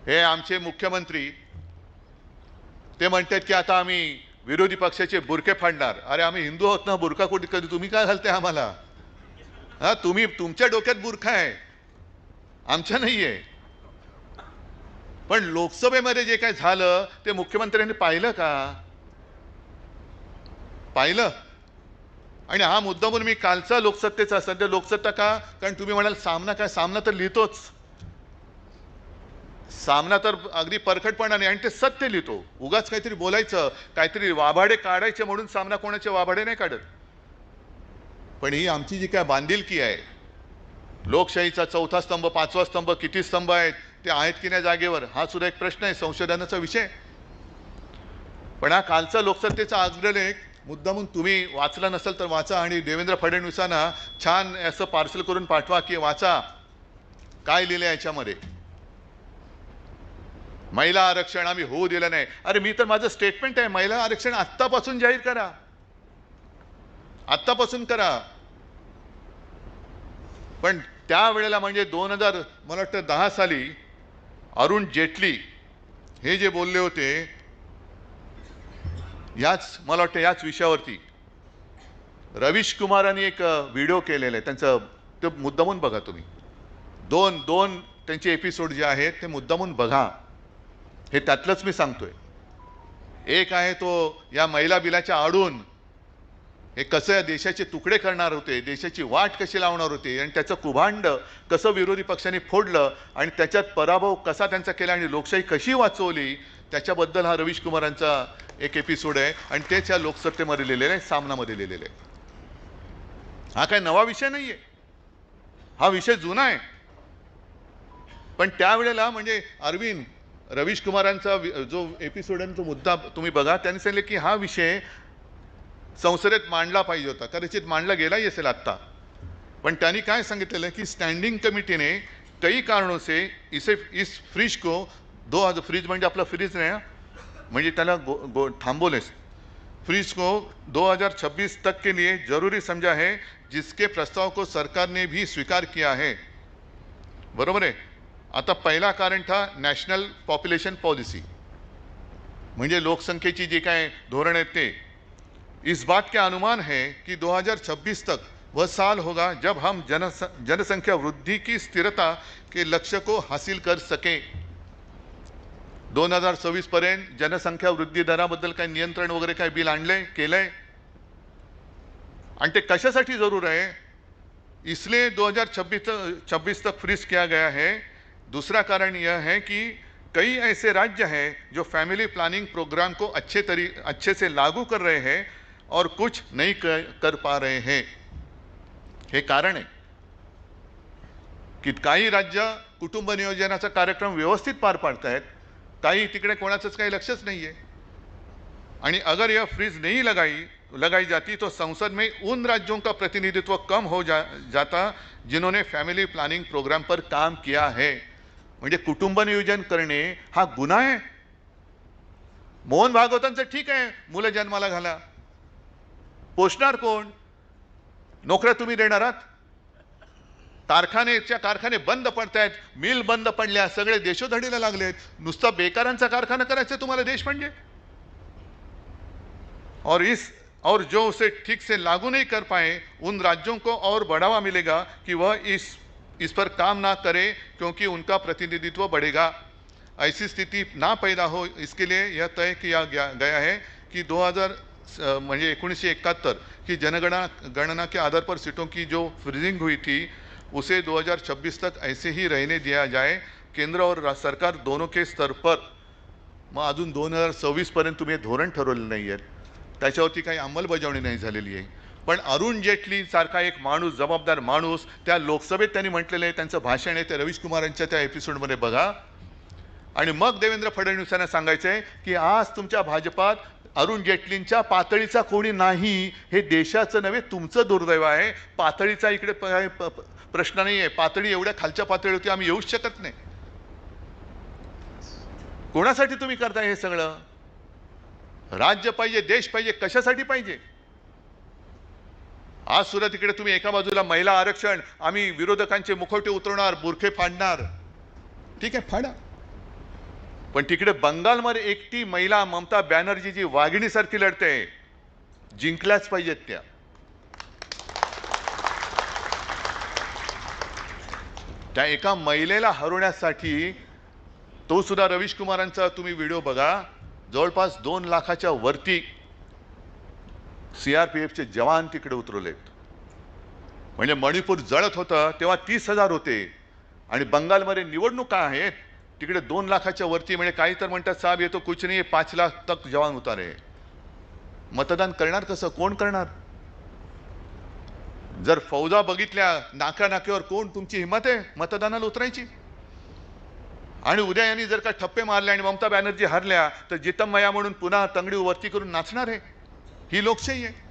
हे आमचे मुख्यमंत्री ते म्हणतात की आता आम्ही विरोधी पक्षाचे बुरके फाडणार। अरे आम्ही हिंदू आहोत ना, बुरका कुठे कधी तुम्ही काय घालताय आम्हाला? हा, तुम्ही तुमच्या डोक्यात बुरखा आहे, आमच्या नाहीये। पण लोकसभेमध्ये जे काय झालं ते मुख्यमंत्र्यांनी पाहिलं का? पाहिलं? आणि हा मुद्दा म्हणून मी कालचा लोकसत्तेचा, सध्या लोकसत्ता का? कारण तुम्ही म्हणाल सामना काय, सामना तर लिहितोच, सामना तर अगदी परखडपणाने, आणि ते सत्य लिहितो। उगाच काहीतरी बोलायचं, काहीतरी वाभाडे काढायचे म्हणून सामना कोणाचे वाभाडे नाही काढत। पण ही आमची जी काय बांधिलकी आहे, लोकशाहीचा चौथा स्तंभ, पाचवा स्तंभ, किती स्तंभ आहेत ते आहेत की नाही जागेवर, हा सुद्धा एक प्रश्न आहे, संशोधनाचा विषय। पण हा कालचा लोकसत्तेचा अग्रलेख मुद्दामून तुम्ही वाचला नसेल तर वाचा, आणि देवेंद्र फडणवीसांना छान असं पार्सल करून पाठवा की वाचा काय लिहिलं याच्यामध्ये। महिला आरक्षण आम्ही होऊ दिलं नाही। अरे मी तर, माझं स्टेटमेंट आहे, महिला आरक्षण आत्तापासून जाहीर करा, आत्तापासून करा। पण त्यावेळेला म्हणजे 2000 मला वाटतं 10 साली अरुण जेटली हे जे बोलले होते, याच मला वाटतं याच विषयावरती रवीश कुमारांनी एक व्हिडिओ केलेला आहे त्यांचं, ते मुद्दामून बघा तुम्ही। दोन दोन त्यांचे एपिसोड जे आहेत ते मुद्दामून बघा, हे त्यातलंच मी सांगतोय। एक आहे तो या महिला बिलाच्या आडून हे कसं या देशाचे तुकडे करणार होते, देशाची वाट कशी लावणार होते, आणि त्याचं कुभांड कसं विरोधी पक्षांनी फोडलं, आणि त्याच्यात पराभव कसा त्यांचा केला आणि लोकशाही कशी वाचवली, त्याच्याबद्दल हा रवीश कुमारांचा एक एपिसोड आहे, आणि तेच या लोकसत्तेमध्ये लिहिलेलं आहे, सामनामध्ये लिहिलेलं आहे। हा काय नवा विषय नाहीये, हा विषय जुना आहे। पण त्यावेळेला म्हणजे अरविंद रवीश कुमारांचा जो एपिसोड आहे तो मुद्दा तुम्ही बघा, त्यांनी सांगितले की हा विषय संसदेत मांडला पाहिजे होता, कदाचित मांडला गेलाही असेल आत्ता। पण त्यांनी काय सांगितलेलं की स्टँडिंग कमिटी ने कई कारणों से इस फ्रीज को फ्रीज म्हणजे आपला फ्रीज नाही, म्हणजे त्याला थांबवले, फ्रीज को 2026 तक के लिए जरूरी समझा है, जिसके प्रस्ताव को सरकार ने भी स्वीकार किया है। बरोबर आहे। आता पहिला कारण था नॅशनल पॉप्युलेशन पॉलिसी, म्हणजे लोकसंख्येची जी काय धोरण आहे ते। इस बात के अनुमान है कि 2026 तक वह साल होगा जब हम जनसंख्या वृद्धि की स्थिरता के लक्ष्य को हासिल कर सके। 2026 पर्यंत जनसंख्या वृद्धि दराबद्दल काही नियंत्रण वगैरे काही बिल आणलंय, केलंय, आणि ते कशासाठी जरूर आहे, इसलिए 2026 तक फ्रीज किया गया है। दूसरा कारण यह है कि कई ऐसे राज्य हैं जो फैमिली प्लानिंग प्रोग्राम को अच्छे से लागू कर रहे हैं और कुछ नहीं कर पा रहे हैं। हे कारण आहे की काही राज्य कुटुंब नियोजनाचा कार्यक्रम व्यवस्थित पार पाडतायत, काही तिकडे कोणाचंच काही लक्षच नाहीये। आणि अगर यह फ्रीज नहीं लगाई जाती तो संसद में उन राज्यों का प्रतिनिधित्व कम हो जाता जिन्होंने फैमिली प्लानिंग प्रोग्राम पर काम किया है। म्हणजे कुटुंब नियोजन करणे हा गुन्हा आहे। मोहन भागवतांचं ठीक आहे, मुलं जन्माला घाला, पोषणार कोण? नोकऱ्या तुम्ही देणार आहात? कारखाने बंद पडतायत, मिल बंद पडल्या, सगळे देशोधडीला लागलेत, नुसता बेकारांचा कारखाना करायचा तुम्हाला देश म्हणजे। और जो उसे ठीक से लागू नहीं कर पाए उन राज्यों को और बढ़ावा मिलेगा कि वह इस पर काम ना करे, क्योंकि उनका प्रतिनिधित्व बढ़ेगा। ऐसी स्थिति ना पैदा हो इसके लिए यह तय किया गया है कि 1971 की जनगणना के आधार पर सीटों की जो फ्रीजिंग हुई थी उसे 2026 तक ऐसे ही रहने दिया जाए। केंद्र और सरकार दोनों के स्तर पर। मग अजून 2026 पर्यंत तुम्ही धोरण ठरवलं नाही आहे, त्याच्यावरती काही अंमलबजावणी नाही झालेली आहे। पण अरुण जेटली सारखा एक माणूस, जबाबदार माणूस, त्या लोकसभेत त्यांनी म्हटलेलं आहे, त्यांचं भाषण आहे, त्या रवीश कुमारांच्या त्या एपिसोडमध्ये बघा। आणि मग देवेंद्र फडणवीसांना सांगायचंय की आज तुमच्या भाजपात अरुण जेटलींच्या पातळीचा कोणी नाही, हे देशाचं नव्हे तुमचं दुर्दैव आहे। पातळीचा इकडे प्रश्न नाही आहे, पातळी एवढ्या खालच्या पातळीवरती आम्ही येऊच शकत नाही। कोणासाठी तुम्ही करताय हे सगळं? राज्य पाहिजे, देश पाहिजे, कशासाठी पाहिजे? आज सुद्धा तिकडे तुम्ही एका बाजूला महिला आरक्षण, आम्ही विरोधकांचे मुखवटे उतरवणार, बुरखे फाडणार, ठीक आहे फाडा, पण तिकडे बंगालमध्ये एकटी महिला ममता बॅनर्जी जी वाघिणीसारखी लढते, जिंकल्याच पाहिजेत त्या. त्या एका महिलेला हरवण्यासाठी तो सुद्धा रवीश कुमारांचा तुम्ही व्हिडिओ बघा, जवळपास 2 लाखाच्या वरती सीआरपीएफचे जवान तिकडे उतरवलेत. म्हणजे मणिपूर जळत होतं तेव्हा 30,000 होते आणि बंगालमध्ये निवडणुका आहेत तिकडे 2 लाखाच्या वरती. म्हणजे काही तर म्हणतात साहेब ये तो कुछ नहीं 5 लाख तक जवान उतारे. मतदान करणार कसं, कोण करणार? जर फौजा बघितल्या नाक्यावर, कोण तुमची हिंमत आहे मतदानाला उतरायची? आणि उद्या यांनी जर का ठप्पे मारले आणि ममता बॅनर्जी हरल्या तर जितमया म्हणून पुन्हा तंगडी वरती करून नाचणार आहे. ही लोकशाही आहे.